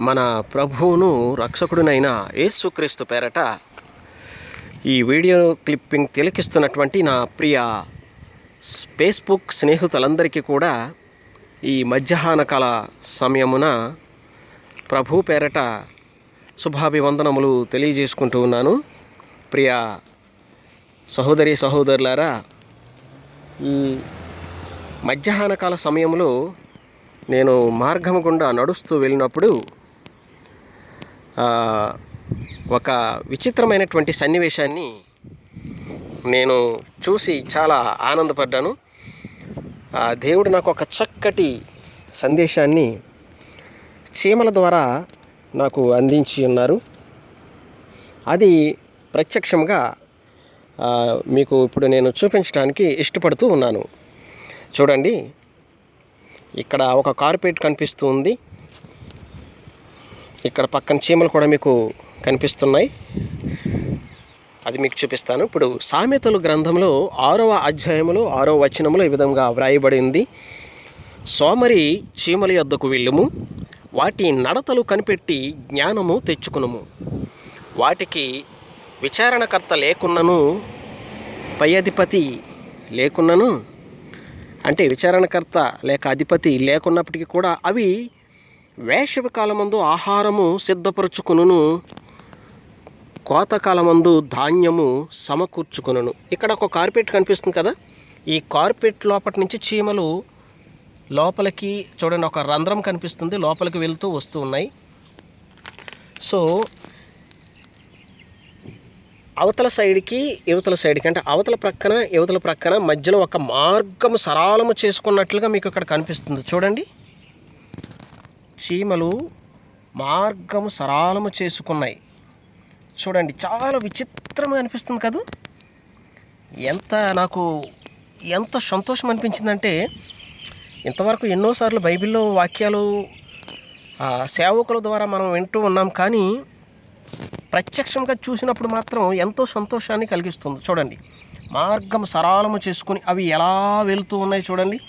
మన ప్రభువును రక్షకుడునైన యేసుక్రీస్తు పేరట ఈ వీడియో క్లిప్పింగ్ తిలకిస్తున్నటువంటి నా ప్రియ ఫేస్బుక్ స్నేహితులందరికీ కూడా ఈ మధ్యాహ్న కాల సమయమున ప్రభు పేరట శుభాభివందనములు తెలియజేసుకుంటూ ఉన్నాను. ప్రియ సహోదరి సహోదరులారా, ఈ మధ్యాహ్న కాల సమయంలో నేను మార్గము గుండా నడుస్తూ వెళ్ళినప్పుడు ఒక విచిత్రమైనటువంటి సన్నివేశాన్ని నేను చూసి చాలా ఆనందపడ్డాను. దేవుడు నాకు ఒక చక్కటి సందేశాన్ని చీమల ద్వారా నాకు అందించి ఉన్నారు. అది ప్రత్యక్షంగా మీకు ఇప్పుడు నేను చూపించడానికి ఇష్టపడుతూ ఉన్నాను. చూడండి, ఇక్కడ ఒక కార్పెట్ కనిపిస్తూ ఉంది. ఇక్కడ పక్కన చీమలు కూడా మీకు కనిపిస్తున్నాయి. అది మీకు చూపిస్తాను. ఇప్పుడు సామెతలు గ్రంథంలో 6వ అధ్యాయంలో 6వ వచనంలో ఈ విధంగా వ్రాయబడింది: సోమరి చీమల యొద్దకు వెళ్ళుము, వాటి నడతలు కనిపెట్టి జ్ఞానము తెచ్చుకునుము. వాటికి విచారణకర్త లేకున్నను, పై అధిపతి లేకున్నను, అంటే విచారణకర్త లేక అధిపతి లేకున్నప్పటికీ కూడా అవి వేసవి కాలమందు ఆహారము సిద్ధపరచుకును, కోతకాలమందు ధాన్యము సమకూర్చుకును. ఇక్కడ ఒక కార్పెట్ కనిపిస్తుంది కదా, ఈ కార్పెట్ లోపటి నుంచి చీమలు లోపలికి చూడండి, ఒక రంధ్రం కనిపిస్తుంది, లోపలికి వెళ్తూ వస్తూ ఉన్నాయి. సో అవతల సైడ్కి యువతల సైడ్కి, అంటే అవతల ప్రక్కన యువతల ప్రక్కన మధ్యలో ఒక మార్గం సరళము చేసుకున్నట్లుగా మీకు ఇక్కడ కనిపిస్తుంది. చూడండి, చీమలు మార్గము సరళము చేసుకున్నాయి. చూడండి, చాలా విచిత్రంగా అనిపిస్తుంది కదా. నాకు ఎంత సంతోషం అనిపించిందంటే, ఇంతవరకు ఎన్నోసార్లు బైబిల్లో వాక్యాలు సేవకుల ద్వారా మనం వింటూ ఉన్నాం, కానీ ప్రత్యక్షంగా చూసినప్పుడు మాత్రం ఎంతో సంతోషాన్ని కలిగిస్తుంది. చూడండి, మార్గం సరళము చేసుకుని అవి ఎలా వెళుతూ ఉన్నాయి. చూడండి,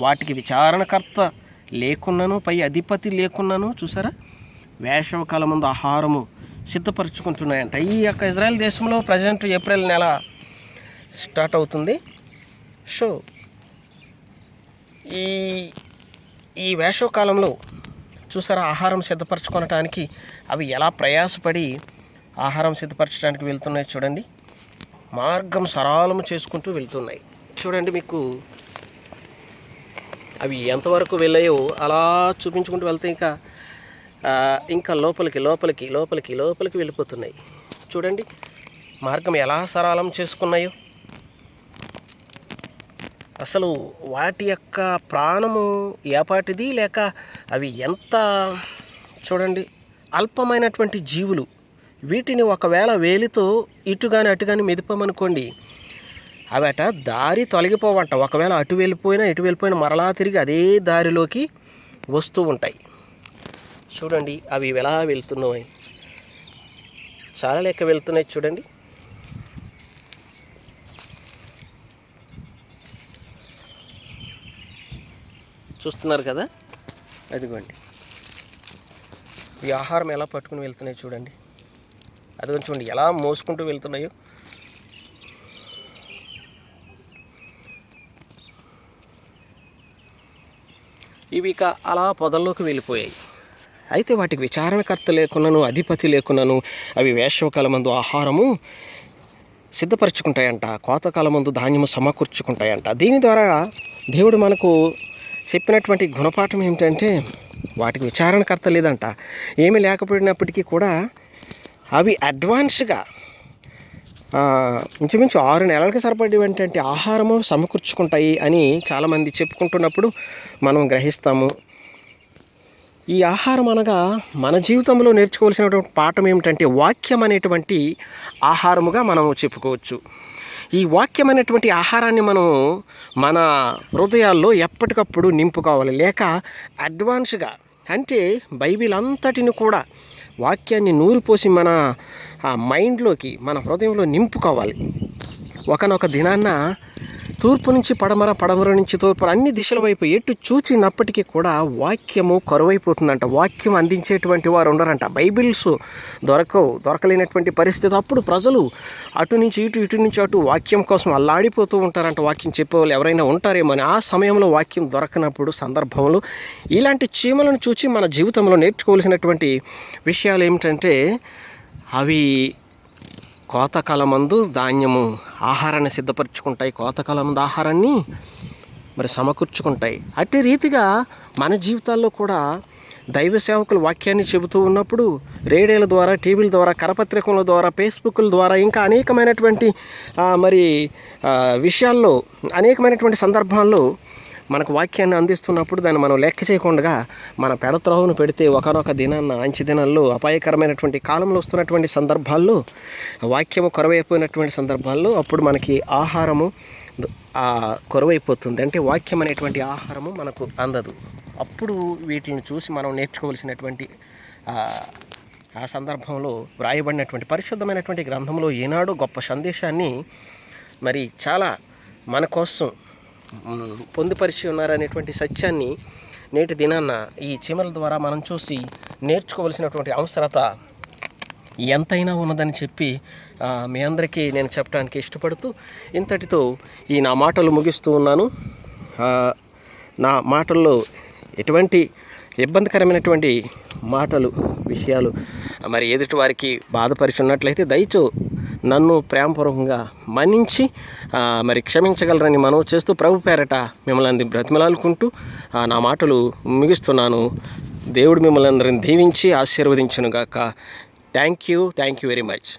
వాటికి విచారణకర్త లేకున్నాను, పై అధిపతి లేకున్నాను. చూసారా, వేసవి కాలం ముందు ఆహారము సిద్ధపరచుకుంటున్నాయంట. ఈ యొక్క ఇజ్రాయెల్ దేశంలో ప్రజెంట్ ఏప్రిల్ నెల స్టార్ట్ అవుతుంది. సో ఈ వేసవి కాలంలో చూసారా, ఆహారం సిద్ధపరచుకోవటానికి అవి ఎలా ప్రయాసపడి ఆహారం సిద్ధపరచడానికి వెళ్తున్నాయి. చూడండి, మార్గం సరళము చేసుకుంటూ వెళ్తున్నాయి. చూడండి, మీకు అవి ఎంతవరకు వెళ్ళాయో అలా చూపించుకుంటూ వెళ్తే ఇంకా లోపలికి లోపలికి లోపలికి లోపలికి వెళ్ళిపోతున్నాయి. చూడండి, మార్గం ఎలా సరళం చేసుకున్నాయో. అసలు వాటి యొక్క ప్రాణము ఏపాటిది, లేక అవి ఎంత, చూడండి, అల్పమైనటువంటి జీవులు. వీటిని ఒకవేళ వేలితో ఇటు కానీ అటు కానీ మెదిపామనుకోండి, అవట దారి తొలగిపోవంట. ఒకవేళ అటు వెళ్ళిపోయినా ఇటు వెళ్ళిపోయినా మరలా తిరిగి అదే దారిలోకి వస్తూ ఉంటాయి. చూడండి, అవి ఎలా వెళ్తున్నాయి, చాలా లెక్క వెళ్తున్నాయి. చూడండి, చూస్తున్నారు కదా, అదిగోండి ఈ ఆహారం ఎలా పట్టుకుని వెళ్తున్నాయి. చూడండి, అదిగో చూడండి ఎలా మోసుకుంటూ వెళ్తున్నాయో. ఇవి ఇక అలా పొదల్లోకి వెళ్ళిపోయాయి. అయితే వాటికి విచారణకర్త లేకున్నాను, అధిపతి లేకున్నాను, అవి వేసవకాలమందు ఆహారము సిద్ధపరచుకుంటాయంట, కోతకాలమందు ధాన్యము సమకూర్చుకుంటాయంట. దీని ద్వారా దేవుడు మనకు చెప్పినటువంటి గుణపాఠం ఏమిటంటే, వాటికి విచారణకర్త లేదంట. ఏమీ లేకపోయినప్పటికీ కూడా అవి అడ్వాన్స్గా ఇంచుమించు 6 నెలలకి సరిపడేటువంటి ఆహారము సమకూర్చుకుంటాయి అని చాలామంది చెప్పుకుంటున్నప్పుడు మనం గ్రహిస్తాము. ఈ ఆహారం అనగా మన జీవితంలో నేర్చుకోవాల్సినటువంటి పాఠం ఏమిటంటే, వాక్యం అనేటువంటి ఆహారముగా మనం చెప్పుకోవచ్చు. ఈ వాక్యం అనేటువంటి ఆహారాన్ని మనం మన హృదయాల్లో ఎప్పటికప్పుడు నింపుకోవాలి, లేక అడ్వాన్స్గా, అంటే బైబిల్ అంతటిని కూడా వాక్యాన్ని నూరిపోసి మన మైండ్లోకి, మన హృదయంలో నింపుకోవాలి. ఒకనొక దినాన్న తూర్పు నుంచి పడమర, పడమర నుంచి తూర్పు, అన్ని దిశల వైపు ఎటు చూచినప్పటికీ కూడా వాక్యము కరువైపోతుందంట. వాక్యం అందించేటువంటి వారు ఉండరంట. బైబిల్స్ దొరకలేనటువంటి పరిస్థితి. అప్పుడు ప్రజలు అటు నుంచి ఇటు, ఇటు నుంచి అటు వాక్యం కోసం అల్లాడిపోతూ ఉంటారంట. వాక్యం చెప్పేవాళ్ళు ఎవరైనా ఉంటారేమో అని. ఆ సమయంలో వాక్యం దొరకనప్పుడు సందర్భంలో ఇలాంటి చీమలను చూచి మన జీవితంలో నేర్చుకోవాల్సినటువంటి విషయాలు ఏమిటంటే, అవి కోతకాలమందు ధాన్యము ఆహారాన్ని సిద్ధపరచుకుంటాయి, కోతకాలమందు ఆహారాన్ని మరి సమకూర్చుకుంటాయి. అట్టి రీతిగా మన జీవితాల్లో కూడా దైవ సేవకులు వాక్యాన్ని చెబుతూ ఉన్నప్పుడు రేడియోల ద్వారా, టీవీల ద్వారా, కరపత్రికల ద్వారా, ఫేస్బుక్ల ద్వారా, ఇంకా అనేకమైనటువంటి విషయాల్లో, అనేకమైనటువంటి సందర్భాల్లో మనకు వాక్యాన్ని అందిస్తున్నప్పుడు దాన్ని మనం లెక్క చేయకుండా మన పెడత్రోవను పెడితే ఒకనొక దినాన్న, అంచె దినాల్లో, అపాయకరమైనటువంటి కాలంలో వస్తున్నటువంటి సందర్భాల్లో, వాక్యము కొరవైపోయినటువంటి సందర్భాల్లో అప్పుడు మనకి ఆహారము కొరవైపోతుంది. అంటే వాక్యం అనేటువంటి ఆహారము మనకు అందదు. అప్పుడు వీటిని చూసి మనం నేర్చుకోవలసినటువంటి ఆ సందర్భంలో వ్రాయబడినటువంటి పరిశుద్ధమైనటువంటి గ్రంథంలో ఈనాడు గొప్ప సందేశాన్ని మరి చాలా మన కోసం పొందుపరిచి ఉన్నారనేటువంటి సత్యాన్ని నేటి దినాన్న ఈ చీమల ద్వారా మనం చూసి నేర్చుకోవలసినటువంటి అవసరత ఎంతైనా ఉన్నదని చెప్పి మీ అందరికీ నేను చెప్పడానికి ఇష్టపడుతూ ఇంతటితో ఈ నా మాటలు ముగిస్తూ ఉన్నాను. నా మాటల్లో ఎటువంటి ఇబ్బందికరమైనటువంటి మాటలు, విషయాలు మరి ఎదుటి వారికి బాధపరిచున్నట్లయితే దయచో నన్ను ప్రేమపూర్వకంగా మన్నించి మరి క్షమించగలరని మనవి చేస్తూ ప్రభు పేరట మిమ్మల్ని బ్రతిమలాడుకుంటూ నా మాటలు ముగిస్తున్నాను. దేవుడు మిమ్మల్ని అందరిని దీవించి ఆశీర్వదించునుగాక. Thank you very much.